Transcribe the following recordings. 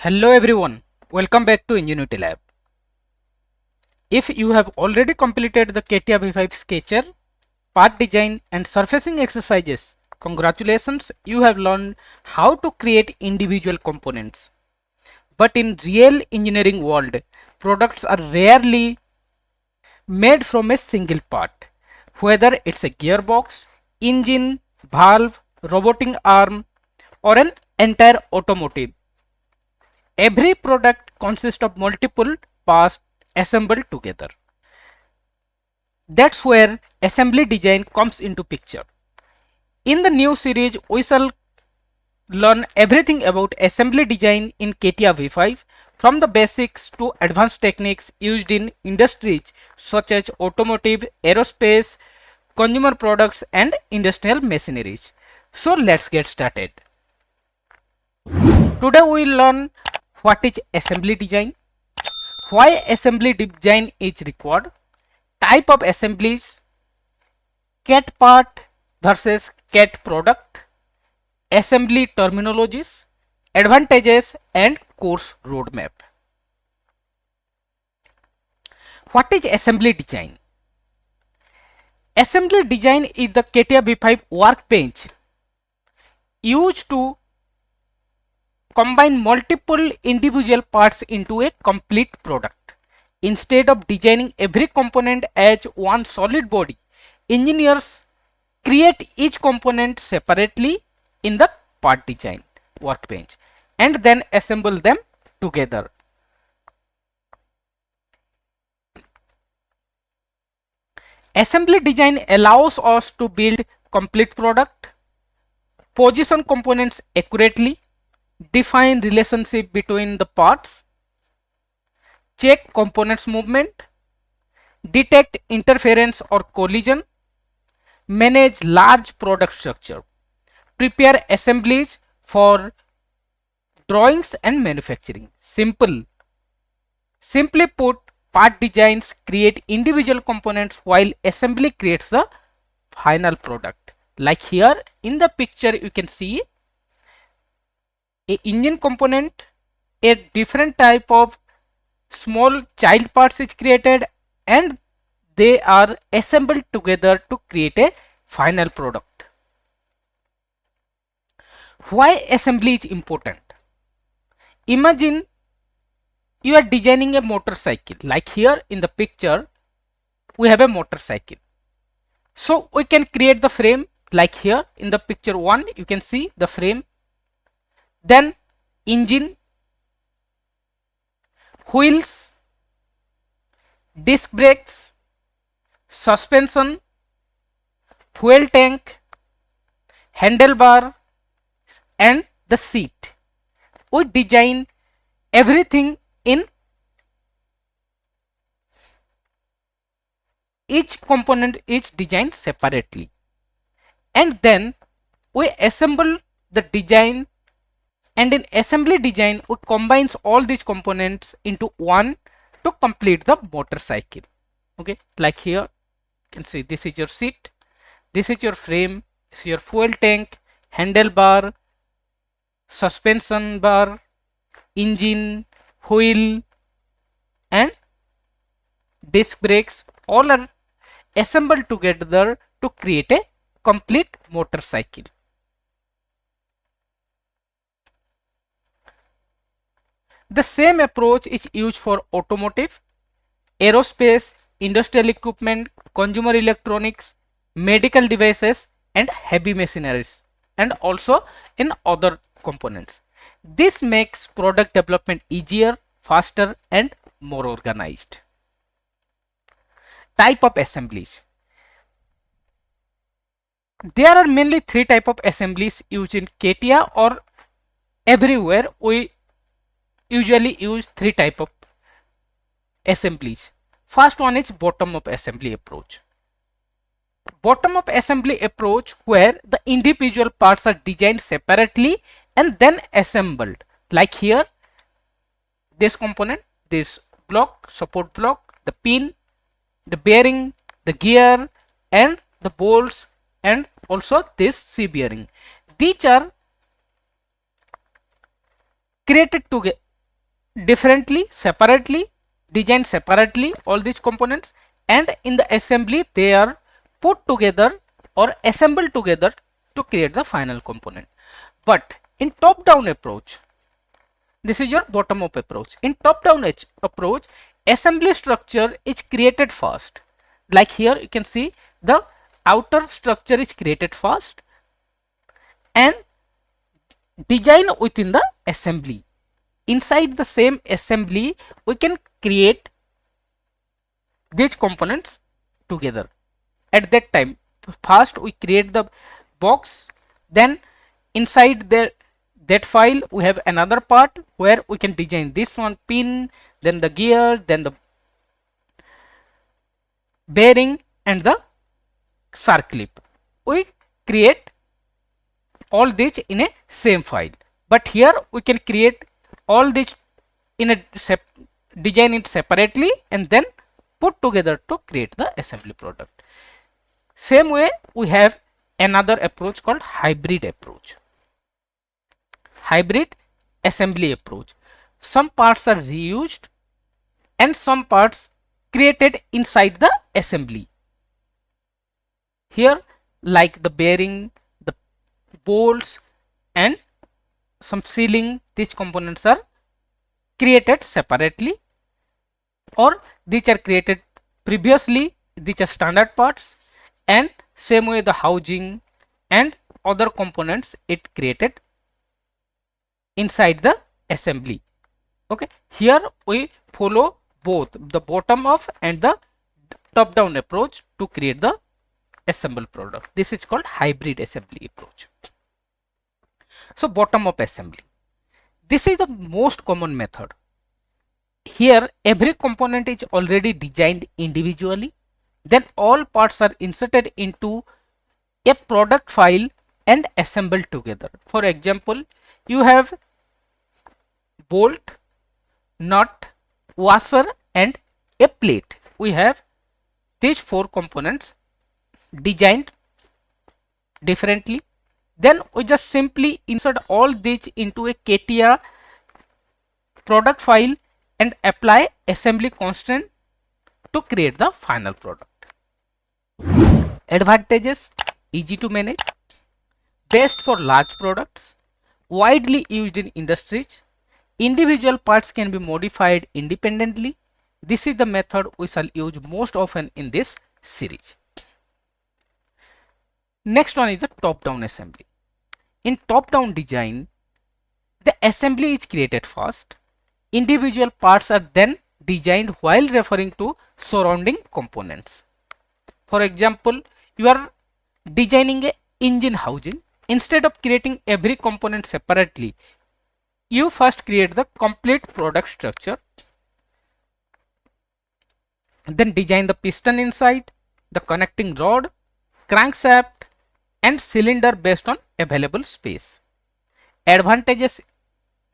Hello everyone, welcome back to Enginuity Lab. If you have already completed the CATIA V5 sketcher, part design and surfacing exercises, congratulations, you have learned how to create individual components. But in real engineering world, products are rarely made from a single part. Whether it's a gearbox, engine, valve, robotic arm or an entire automotive, every product consists of multiple parts assembled together. That's where assembly design comes into picture. In the new series, we shall learn everything about assembly design in CATIA V5, from the basics to advanced techniques used in industries such as automotive, aerospace, consumer products and industrial machineries. So let's get started. Today we will learn what is assembly design, why assembly design is required, type of assemblies, CATPart versus CATProduct, assembly terminologies, advantages and course roadmap. What is assembly design? Assembly design is the CATIA V5 workbench used to combine multiple individual parts into a complete product. Instead of designing every component as one solid body, engineers create each component separately in the part design workbench and then assemble them together. Assembly design allows us to build complete product, position components accurately, define relationship between the parts, check components movement, detect interference or collision, manage large product structure, prepare assemblies for drawings and manufacturing. Simply put, part designs create individual components while assembly creates the final product. Like here in the picture you can see a engine component, a different type of small child parts is created and they are assembled together to create a final product. Why assembly is important? Imagine you are designing a motorcycle. Like here in the picture we have a motorcycle. So we can create the frame. Like here in the picture 1 you can see the frame, then engine, wheels, disc brakes, suspension, fuel tank, handlebar and the seat. We design everything in each component is designed separately and then we assemble the design, and in assembly design we combines all these components into one to complete the motorcycle. Okay, like here you can see this is your seat, this is your frame, this is your fuel tank, handlebar, suspension bar, engine, wheel and disc brakes, all are assembled together to create a complete motorcycle. The same approach is used for automotive, aerospace, industrial equipment, consumer electronics, medical devices and heavy machineries, and also in other components. This makes product development easier, faster and more organized. Type of assemblies. There are mainly three types of assemblies used in CATIA or everywhere. We usually use three types of assemblies. First one is bottom-up assembly approach. Bottom-up assembly approach where the individual parts are designed separately and then assembled. Like here, this component, this block, support block, the pin, the bearing, the gear and the bolts and also this C bearing. These are created differently, separately, designed separately, all these components, and in the assembly they are put together or assembled together to create the final component. But in top down approach, this is your bottom up approach. In top down approach, assembly structure is created first. Like here you can see the outer structure is created first and design within the assembly. Inside the same assembly we can create these components together. At that time, first we create the box, then inside that file we have another part where we can design this one pin, then the gear, then the bearing and the circlip. We create all this in a same file, but here we can create all this in a design it separately and then put together to create the assembly product. Same way we have another approach called hybrid approach. Hybrid assembly approach. Some parts are reused and some parts created inside the assembly. Here like the bearing, the bolts and some sealing, these components are created separately, or these are created previously, these are standard parts, and same way the housing and other components it created inside the assembly. Okay, here we follow both the bottom up and the top down approach to create the assembled product. This is called hybrid assembly approach. So bottom up assembly, this is the most common method. Here every component is already designed individually, then all parts are inserted into a product file and assembled together. For example, you have bolt, nut, washer and a plate. We have these four components designed differently. Then we just simply insert all these into a CATIA product file and apply assembly constant to create the final product. Advantages: easy to manage, best for large products, widely used in industries, individual parts can be modified independently. This is the method we shall use most often in this series. Next one is the top down assembly. In top down design, the assembly is created first. Individual parts are then designed while referring to surrounding components. For example, you are designing a engine housing. Instead of creating every component separately, you first create the complete product structure, then design the piston inside, the connecting rod, crankshaft and cylinder based on available space. Advantages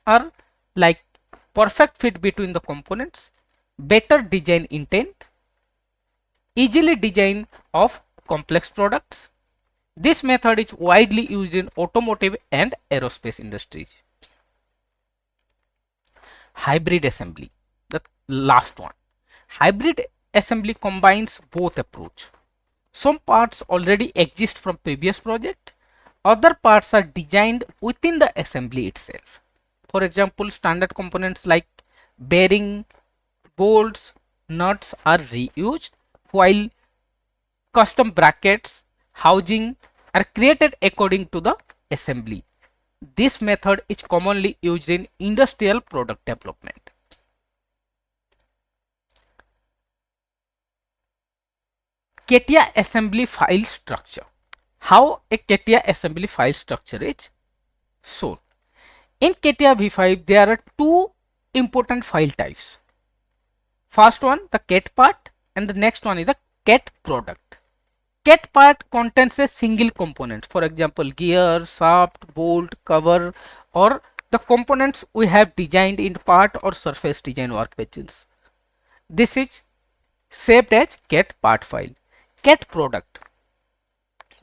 are like perfect fit between the components, better design intent, easily design of complex products. This method is widely used in automotive and aerospace industries. Hybrid assembly, the last one. Hybrid assembly combines both approach. Some parts already exist from previous project, other parts are designed within the assembly itself. For example, standard components like bearing, bolts, nuts are reused, while custom brackets, housing are created according to the assembly. This method is commonly used in industrial product development. CATIA assembly file structure. How a CATIA assembly file structure is shown. In CATIA V5, there are two important file types. First one, the CATPart, and the next one is the CATProduct. CATPart contains a single component, for example, gear, shaft, bolt, cover, or the components we have designed in part or surface design workbenches. This is saved as CATPart file. CATProduct.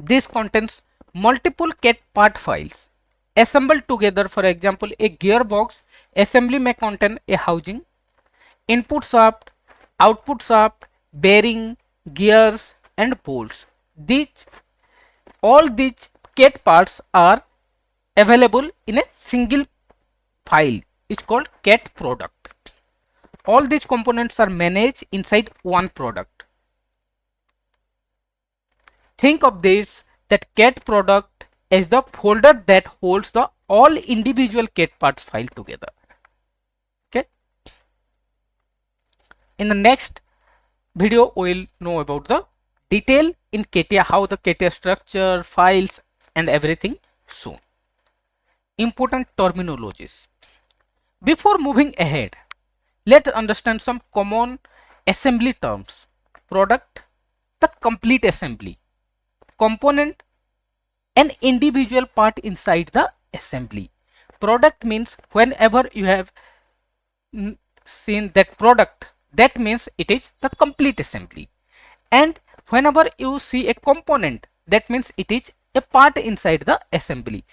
This contains multiple CATPart files. assembled together. For example, a gearbox assembly may contain a housing, input shaft, output shaft, bearing, gears and bolts. These all these CAT parts are available in a single file. It's called CATProduct. All these components are managed inside one product. Think of this that CATProduct as the folder that holds the all individual CAT parts file together. Okay. In the next video, we'll know about the detail in CATIA, how the CATIA structure, files and everything soon. Important terminologies. Before moving ahead, let's understand some common assembly terms. Product, the complete assembly. Component, an individual part inside the assembly. Product means whenever you have seen that product, that means it is the complete assembly. And whenever you see a component, that means it is a part inside the assembly.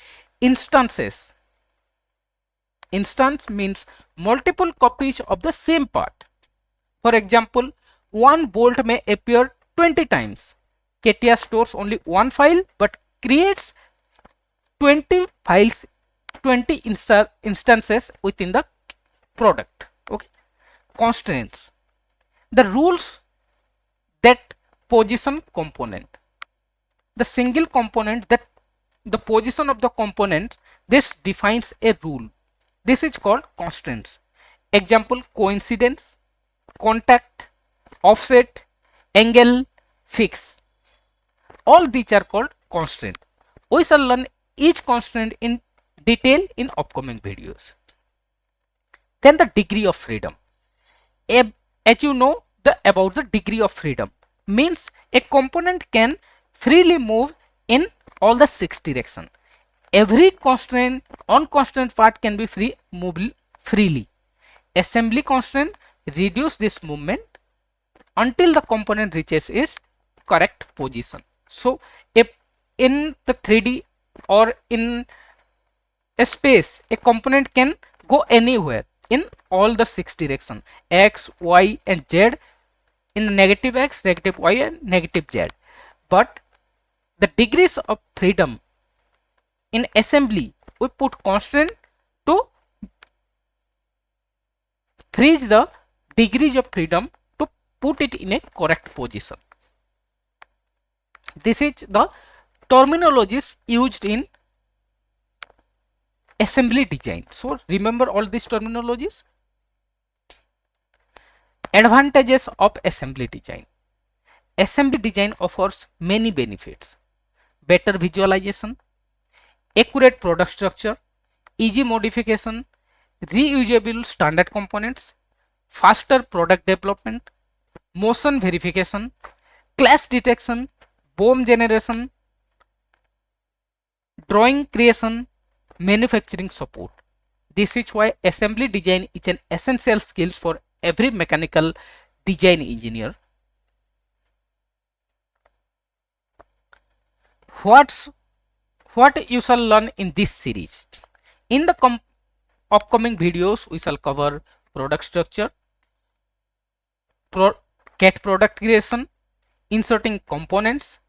Instances. Instance means multiple copies of the same part. For example, one bolt may appear 20 times. CATIA stores only one file but creates 20 files, 20 instances within the product. Okay. Constraints. The rules that position component. The single component, that the position of the component, this defines a rule. This is called constraints. Example, coincidence, contact, offset, angle, fix. All these are called constraint. We shall learn each constraint in detail in upcoming videos. Then the degree of freedom. As you know about the degree of freedom means a component can freely move in all the 6 directions. Every constraint on constraint part can be moved freely. Assembly constraint reduce this movement until the component reaches its correct position. So if in the 3D or in a space, a component can go anywhere in all the 6 directions, x, y and z, in the negative x, negative y and negative z. But the degrees of freedom in assembly, we put constraint to freeze the degrees of freedom to put it in a correct position. This is the terminologies used in assembly design. So remember all these terminologies. Advantages of assembly design. Assembly design offers many benefits. Better visualization, accurate product structure, easy modification, reusable standard components, faster product development, motion verification, clash detection, BOM generation, drawing creation, manufacturing support. This is why assembly design is an essential skill for every mechanical design engineer. What you shall learn in this series? In the upcoming videos, we shall cover product structure, CAT product creation, inserting components,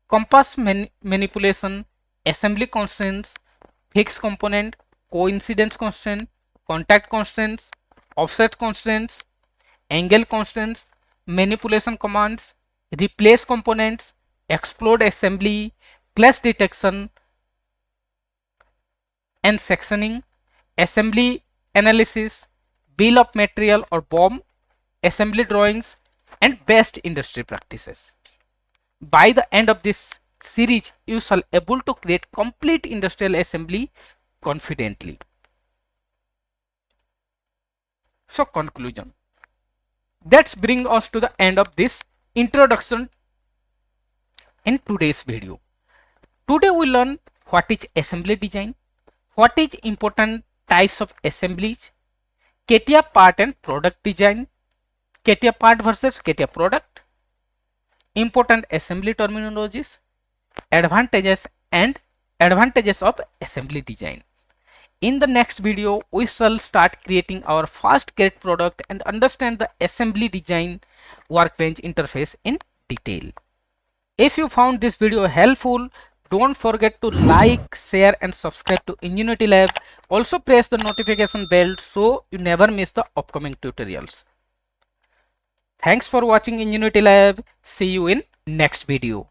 compass manipulation, assembly constraints, fixed component, coincidence constraint, contact constraints, offset constraints, angle constraints, manipulation commands, replace components, explode assembly, clash detection and sectioning, assembly analysis, bill of material or BOM, assembly drawings and best industry practices. By the end of this series, you shall able to create complete industrial assembly confidently. So conclusion. That's bring us to the end of this introduction in today's video. Today we learn what is assembly design, what is important types of assemblies, CATIA part and product design, CATIA part versus CATIA product, important assembly terminologies, advantages and advantages of assembly design. In the next video, we shall start creating our first CAD product and understand the assembly design workbench interface in detail. If you found this video helpful, don't forget to like, share and subscribe to Enginuity Lab. Also press the notification bell so you never miss the upcoming tutorials. Thanks for watching Enginuity Lab. See you in next video.